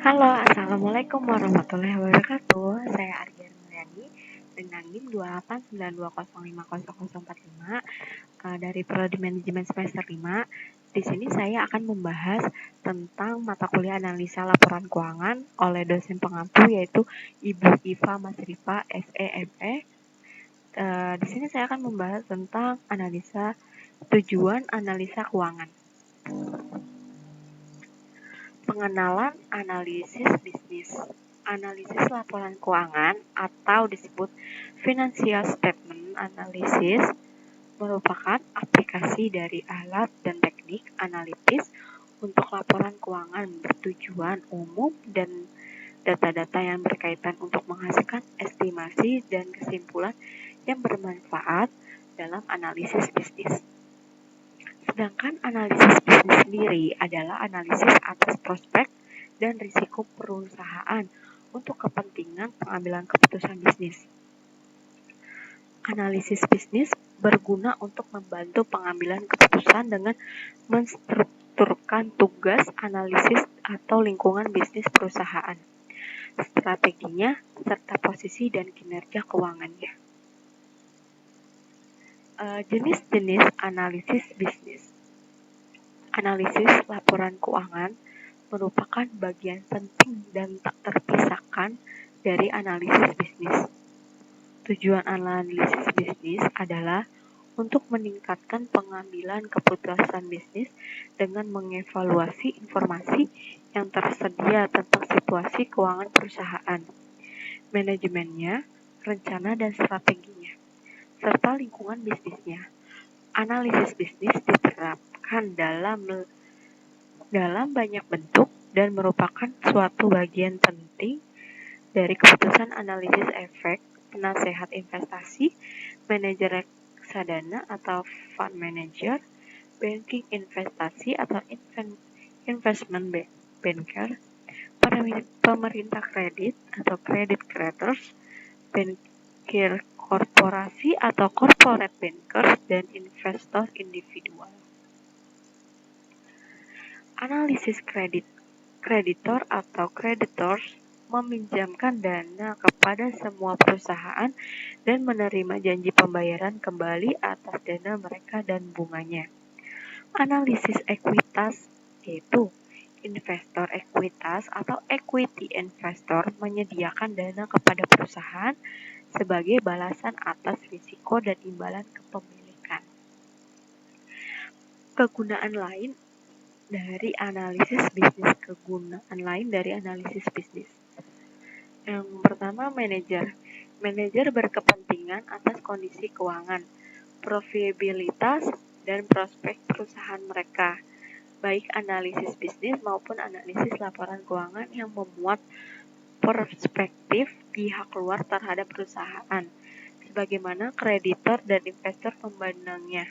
Halo, Assalamualaikum warahmatullahi wabarakatuh. Saya Arya Mulyani dengan NIM 289205045 dari Prodi Manajemen semester 5. Di sini saya akan membahas tentang mata kuliah analisa laporan keuangan oleh dosen pengampu yaitu Ibu Iva Masrifa SEME. Di sini saya akan membahas tentang tujuan analisa keuangan. Pengenalan analisis bisnis. Analisis laporan keuangan atau disebut financial statement analysis merupakan aplikasi dari alat dan teknik analitis untuk laporan keuangan bertujuan umum dan data-data yang berkaitan untuk menghasilkan estimasi dan kesimpulan yang bermanfaat dalam analisis bisnis. Sedangkan analisis bisnis sendiri adalah analisis atas prospek dan risiko perusahaan untuk kepentingan pengambilan keputusan bisnis. Analisis bisnis berguna untuk membantu pengambilan keputusan dengan menstrukturkan tugas analisis atau lingkungan bisnis perusahaan, strateginya, serta posisi dan kinerja keuangannya. Jenis-jenis analisis bisnis. Analisis laporan keuangan merupakan bagian penting dan tak terpisahkan dari analisis bisnis. Tujuan analisis bisnis adalah untuk meningkatkan pengambilan keputusan bisnis dengan mengevaluasi informasi yang tersedia tentang situasi keuangan perusahaan, manajemennya, rencana dan strateginya, serta lingkungan bisnisnya. Analisis bisnis diterapkan dalam banyak bentuk dan merupakan suatu bagian penting dari keputusan analisis efek, penasehat investasi, manajer reksadana atau fund manager, banking investasi atau investment banker, pemerintah kredit atau credit creators, bankir korporasi atau corporate bankers, dan investor individual. Analisis kreditor atau creditors meminjamkan dana kepada semua perusahaan dan menerima janji pembayaran kembali atas dana mereka dan bunganya. Analisis ekuitas yaitu investor ekuitas atau equity investor menyediakan dana kepada perusahaan sebagai balasan atas risiko dan imbalan kepemilikan. Kegunaan lain dari analisis bisnis. Yang pertama, manajer berkepentingan atas kondisi keuangan, profitabilitas, dan prospek perusahaan mereka, baik analisis bisnis maupun analisis laporan keuangan yang memuat perspektif pihak luar terhadap perusahaan, sebagaimana kreditor dan investor memandangnya.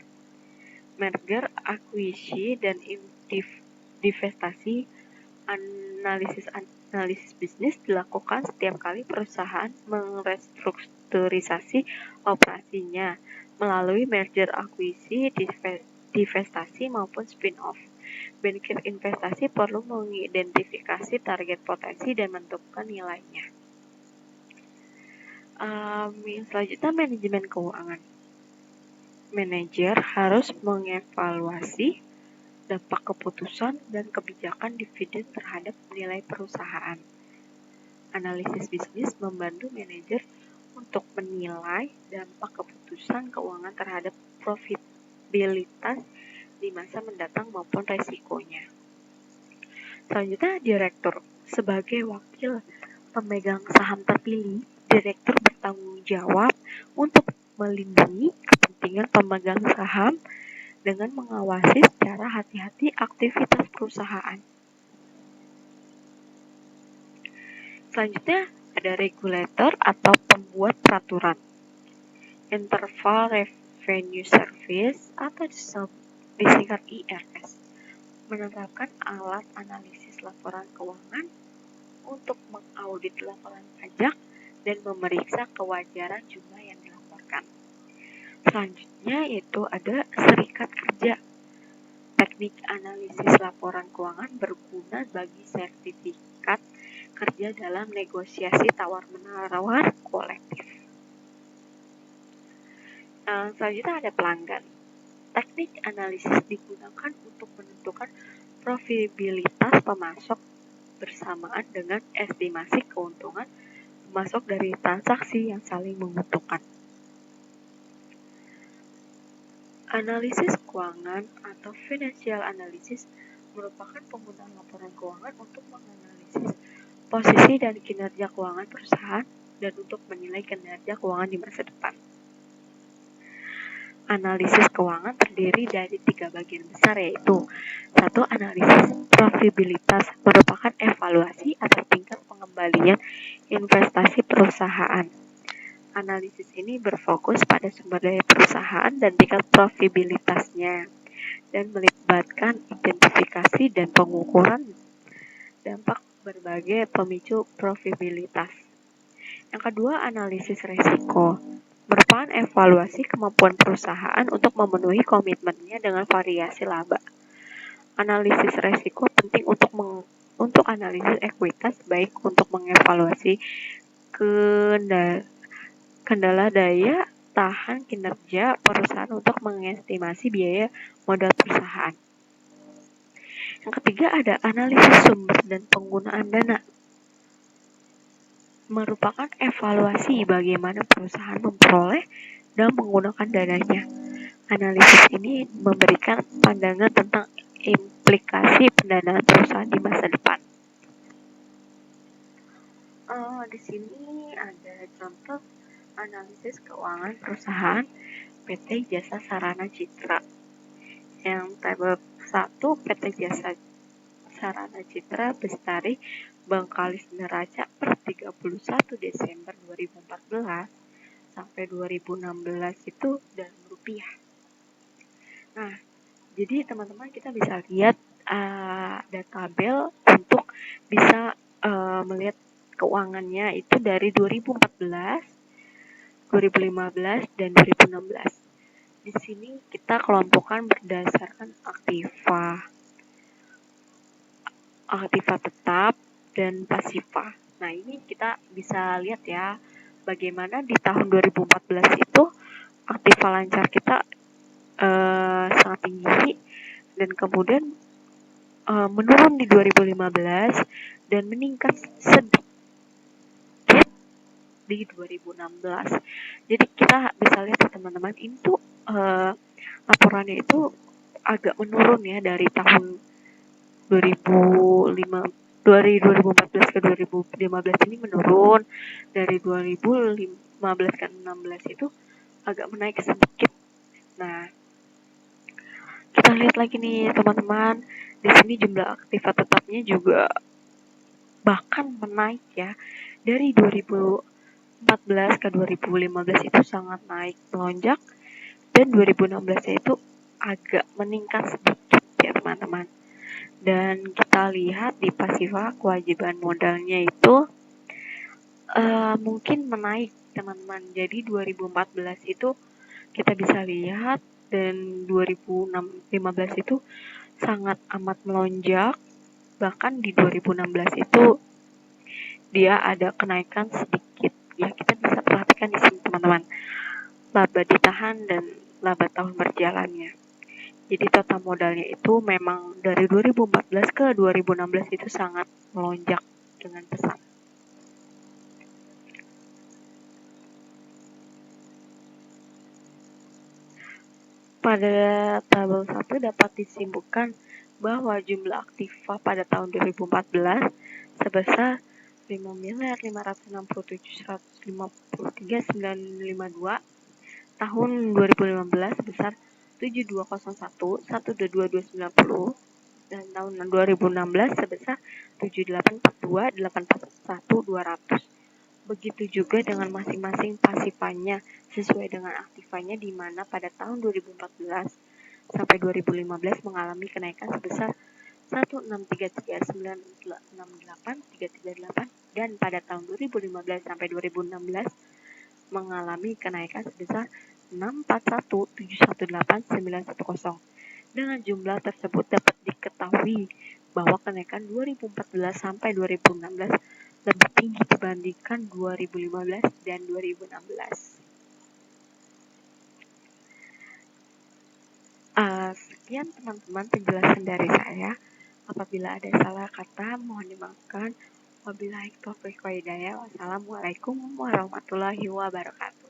Merger, akuisisi, dan divestasi. Analisis bisnis dilakukan setiap kali perusahaan merestrukturisasi operasinya melalui merger, akuisisi, divestasi maupun spin-off. Bankir investasi perlu mengidentifikasi target potensi dan menentukan nilainya. Selanjutnya, manajemen keuangan. Manajer harus mengevaluasi dampak keputusan dan kebijakan dividen terhadap nilai perusahaan. Analisis bisnis membantu manajer untuk menilai dampak keputusan keuangan terhadap profitabilitas di masa mendatang maupun resikonya. Selanjutnya, direktur. Sebagai wakil pemegang saham terpilih, direktur bertanggung jawab untuk melindungi kepentingan pemegang saham dengan mengawasi secara hati-hati aktivitas perusahaan. Selanjutnya, ada regulator atau pembuat peraturan. Interval Revenue Service atau disingkat IRS menetapkan alat analisis laporan keuangan untuk mengaudit laporan pajak dan memeriksa kewajaran jumlah yang dilaporkan. Selanjutnya yaitu ada serikat kerja. Teknik analisis laporan keuangan berguna bagi sertifikat kerja dalam negosiasi tawar-menawar kolektif. Selanjutnya ada pelanggan. Teknik analisis digunakan untuk menentukan profitabilitas pemasok bersamaan dengan estimasi keuntungan pemasok dari transaksi yang saling menguntungkan. Analisis keuangan atau financial analysis merupakan penggunaan laporan keuangan untuk menganalisis posisi dan kinerja keuangan perusahaan dan untuk menilai kinerja keuangan di masa depan. Analisis keuangan terdiri dari 3 bagian besar, yaitu 1. Analisis profitabilitas merupakan evaluasi atas tingkat pengembalian investasi perusahaan. Analisis ini berfokus pada sumber daya perusahaan dan tingkat profitabilitasnya dan melibatkan identifikasi dan pengukuran dampak berbagai pemicu profitabilitas. Yang kedua, analisis resiko merupakan evaluasi kemampuan perusahaan untuk memenuhi komitmennya dengan variasi laba. Analisis resiko penting untuk analisis ekuitas, baik untuk mengevaluasi kendala daya tahan kinerja perusahaan untuk mengestimasi biaya modal perusahaan. Yang ketiga ada analisis sumber dan penggunaan dana. Merupakan evaluasi bagaimana perusahaan memperoleh dan menggunakan dananya. Analisis ini memberikan pandangan tentang implikasi pendanaan perusahaan di masa depan. Di sini ada contoh analisis keuangan perusahaan PT Jasa Sarana Citra. Yang tabel 1 PT Jasa Sarana Citra Bestari Bengkalis Neraca per 31 Desember 2014 sampai 2016 itu dalam rupiah. Nah, jadi teman-teman kita bisa lihat ada tabel untuk bisa melihat keuangannya itu dari 2014, 2015, dan 2016. Di sini kita kelompokkan berdasarkan aktiva tetap dan pasifa. Nah, ini kita bisa lihat ya, bagaimana di tahun 2014 itu aktiva lancar kita sangat tinggi dan kemudian menurun di 2015 dan meningkat sedikit di 2016. Jadi kita bisa lihat teman-teman, itu laporannya itu agak menurun ya dari tahun 2014 ke 2015 ini menurun, dari 2015 ke 2016 itu agak menaik sedikit. Nah, kita lihat lagi nih teman-teman, di sini jumlah aktiva tetapnya juga bahkan menaik ya, dari 2014 ke 2015 itu sangat naik melonjak, dan 2016 itu agak meningkat sedikit ya teman-teman. Dan kita lihat di pasifa kewajiban modalnya itu mungkin menaik teman-teman. Jadi 2014 itu kita bisa lihat, dan 2015 itu sangat amat melonjak. Bahkan di 2016 itu dia ada kenaikan sedikit. Ya, kita bisa perhatikan di sini teman-teman, laba ditahan dan laba tahun berjalannya. Jadi total modalnya itu memang dari 2014 ke 2016 itu sangat melonjak dengan pesat. Pada tabel 1 dapat disimpulkan bahwa jumlah aktiva pada tahun 2014 sebesar 5.567.153.952, tahun 2015 sebesar 7.201.122.90, dan tahun 2016 sebesar 7.842.841.200. Begitu juga dengan masing-masing pasifanya sesuai dengan aktivanya, di mana pada tahun 2014 sampai 2015 mengalami kenaikan sebesar 1633968 dan pada tahun 2015 sampai 2016 mengalami kenaikan sebesar 641718910. Dengan jumlah tersebut dapat diketahui bahwa kenaikan 2014 sampai 2016 lebih tinggi dibandingkan 2015 dan 2016. Sekian teman-teman penjelasan dari saya. Apabila ada salah kata, mohon dimaafkan. Wabillahi taufiq wa hidayah. Wassalamualaikum warahmatullahi wabarakatuh.